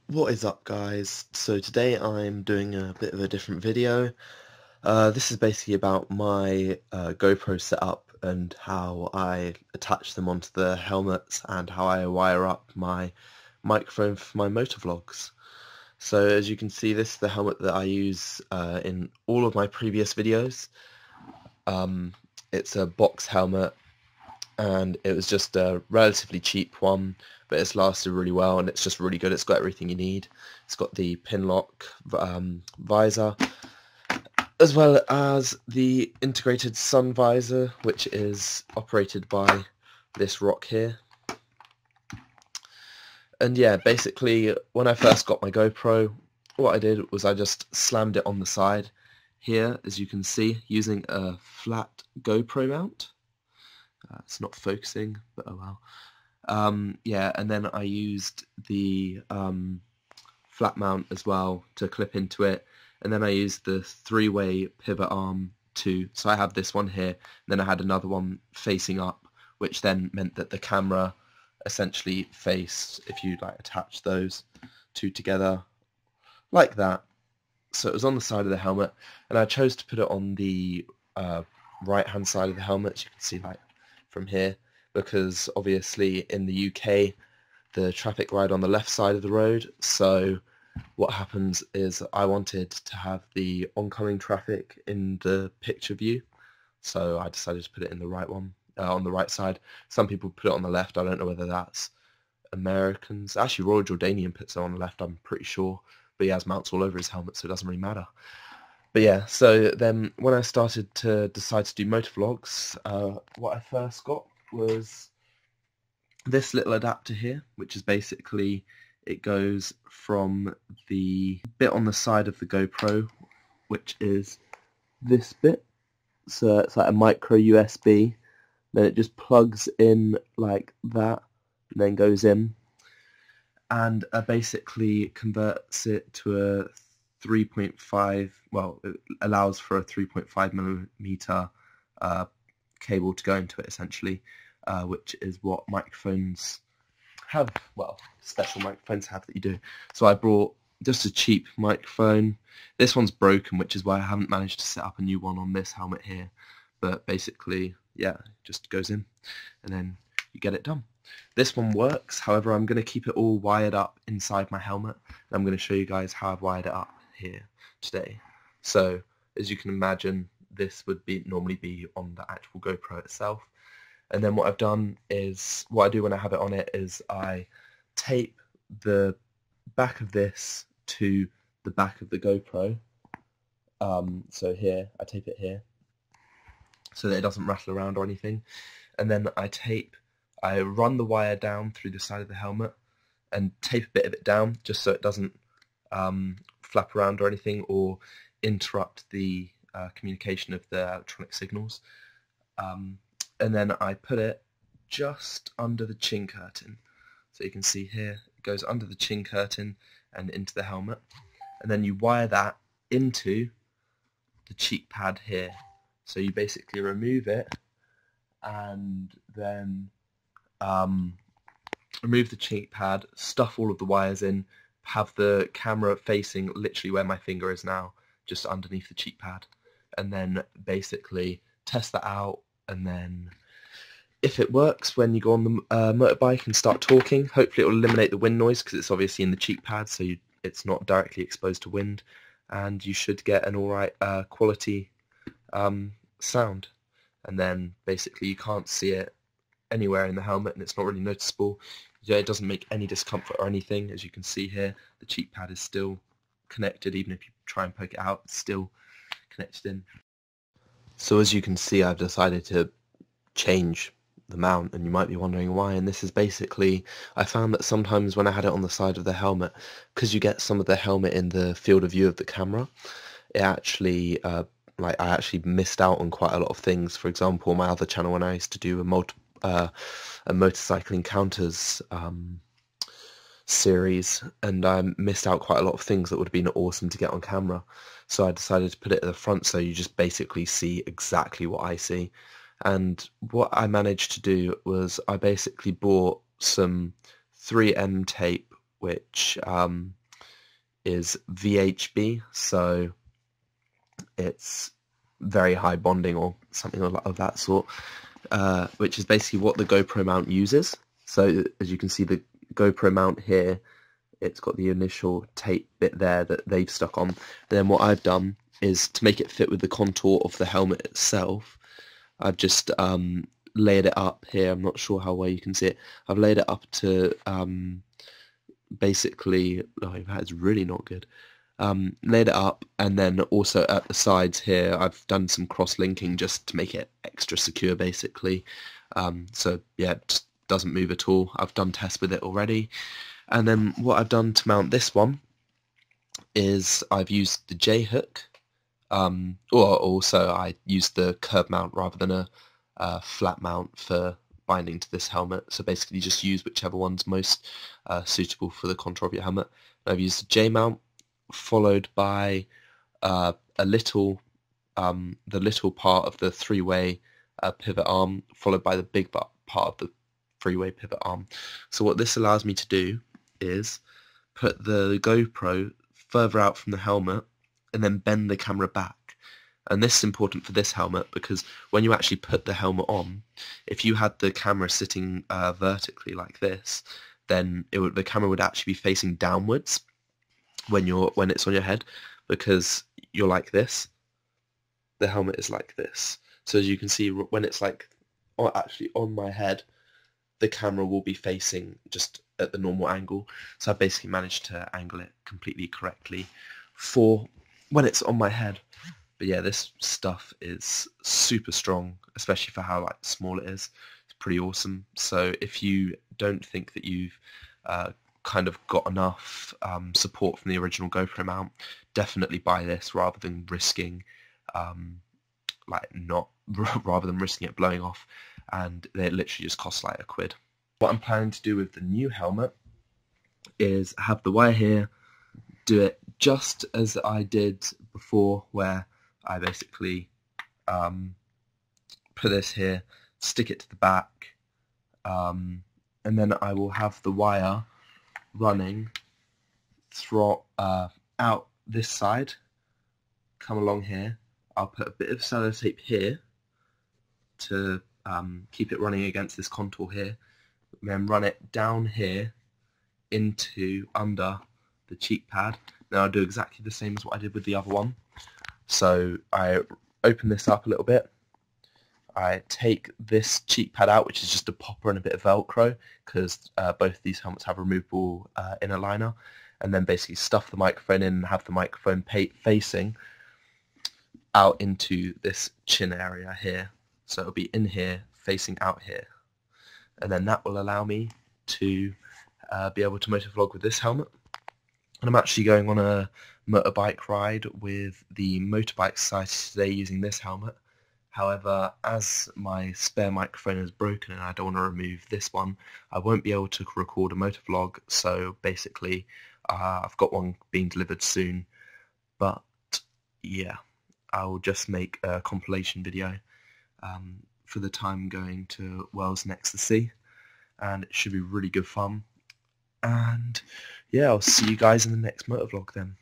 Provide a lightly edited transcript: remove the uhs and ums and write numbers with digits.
What is up, guys? So today I'm doing a bit of a different video. This is basically about my GoPro setup and how I attach them onto the helmets and how I wire up my microphone for my motovlogs. So as you can see, this is the helmet that I use in all of my previous videos. It's a box helmet, and it was just a relatively cheap one, but it's lasted really well and it's just really good. It's got everything you need. It's got the pin lock visor, as well as the integrated sun visor, which is operated by this rock here. And yeah, basically when I first got my GoPro, what I did was I just slammed it on the side here, as you can see, using a flat GoPro mount. It's not focusing, but oh well. Yeah, and then I used the flat mount as well to clip into it, and then I used the three-way pivot arm too. So I have this one here, and then I had another one facing up, which then meant that the camera essentially faced, if you like attach those two together like that. So it was on the side of the helmet, and I chose to put it on the right hand side of the helmet, you can see like from here, because obviously in the UK the traffic ride on the left side of the road, so what happens is I wanted to have the oncoming traffic in the picture view, so I decided to put it in the right one, on the right side. Some people put it on the left. I don't know whether that's Americans. Actually, Royal Jordanian puts it on the left, I'm pretty sure, but he has mounts all over his helmet, so it doesn't really matter. But yeah, so then when I started to decide to do motovlogs, what I first got was this little adapter here, which is basically, it goes from the bit on the side of the GoPro, which is this bit, so it's like a micro USB, then it just plugs in like that, and then goes in, and basically converts it to a 3.5, well, it allows for a 3.5 millimeter cable to go into it, essentially, which is what microphones have, well, special microphones have that you do. So I brought just a cheap microphone. This one's broken, which is why I haven't managed to set up a new one on this helmet here, but basically, yeah, it just goes in, and then you get it done. This one works, however I'm going to keep it all wired up inside my helmet, and I'm going to show you guys how I've wired it up here today. So as you can imagine, this would normally be on the actual GoPro itself, and then what I've done is, what I do when I have it on it is I tape the back of this to the back of the GoPro. So here, I tape it here so that it doesn't rattle around or anything, and then I run the wire down through the side of the helmet and tape a bit of it down just so it doesn't flap around or anything or interrupt the communication of the electronic signals. And then I put it just under the chin curtain. So you can see here, it goes under the chin curtain and into the helmet. And then you wire that into the cheek pad here. So you basically remove it and then remove the cheek pad, stuff all of the wires in, have the camera facing literally where my finger is now, just underneath the cheek pad, and then basically test that out, and then if it works when you go on the motorbike and start talking, hopefully it will eliminate the wind noise because it's obviously in the cheek pad, so it's not directly exposed to wind, and you should get an alright quality sound. And then basically you can't see it anywhere in the helmet, and it's not really noticeable. Yeah, it doesn't make any discomfort or anything. As you can see here, the cheek pad is still connected. Even if you try and poke it out, it's still connected in. So as you can see, I've decided to change the mount, and you might be wondering why, and this is basically, I found that sometimes when I had it on the side of the helmet, because you get some of the helmet in the field of view of the camera, it actually I actually missed out on quite a lot of things. For example, on my other channel, when I used to do a motorcycle encounters series, and I missed out quite a lot of things that would have been awesome to get on camera. So I decided to put it at the front so you just basically see exactly what I see. And what I managed to do was I basically bought some 3M tape, which is VHB, so it's very high bonding or something of that sort, which is basically what the GoPro mount uses. So as you can see, the GoPro mount here, it's got the initial tape bit there that they've stuck on. And then what I've done is, to make it fit with the contour of the helmet itself, I've just layered it up here. I'm not sure how well you can see it. I've layered it up to basically, oh, that is really not good. Laid it up, and then also at the sides here I've done some cross-linking just to make it extra secure, basically. So yeah, it just doesn't move at all. I've done tests with it already. And then what I've done to mount this one is I've used the J-hook, or also I used the curb mount rather than a flat mount for binding to this helmet. So basically just use whichever one's most suitable for the contour of your helmet. And I've used the J-mount, followed by the little part of the three-way pivot arm, followed by the big part of the three-way pivot arm. So what this allows me to do is put the GoPro further out from the helmet and then bend the camera back. And this is important for this helmet because when you actually put the helmet on, if you had the camera sitting vertically like this, then the camera would actually be facing downwards when it's on your head, because you're like this. The helmet is like this. So as you can see, when it's like actually on my head, the camera will be facing just at the normal angle. So I basically managed to angle it completely correctly for when it's on my head. But yeah, this stuff is super strong, especially for how small it is. It's pretty awesome. So if you don't think that you've kind of got enough support from the original GoPro mount, definitely buy this rather than risking rather than risking it blowing off, and they literally just cost like £1. What I'm planning to do with the new helmet is have the wire here, do it just as I did before, where I basically put this here, stick it to the back, and then I will have the wire running through out this side, come along here. I'll put a bit of sellotape here to keep it running against this contour here, and then run it down here into under the cheek pad. Now I'll do exactly the same as what I did with the other one. So I open this up a little bit, I take this cheek pad out, which is just a popper and a bit of Velcro, because both these helmets have removable inner liner, and then basically stuff the microphone in and have the microphone facing out into this chin area here. So it'll be in here, facing out here. And then that will allow me to be able to motovlog with this helmet. And I'm actually going on a motorbike ride with the Motorbike Society today using this helmet. However, as my spare microphone is broken and I don't want to remove this one, I won't be able to record a motovlog, so basically I've got one being delivered soon. But yeah, I'll just make a compilation video for the time going to Wales Next to Sea, and it should be really good fun. And yeah, I'll see you guys in the next motovlog then.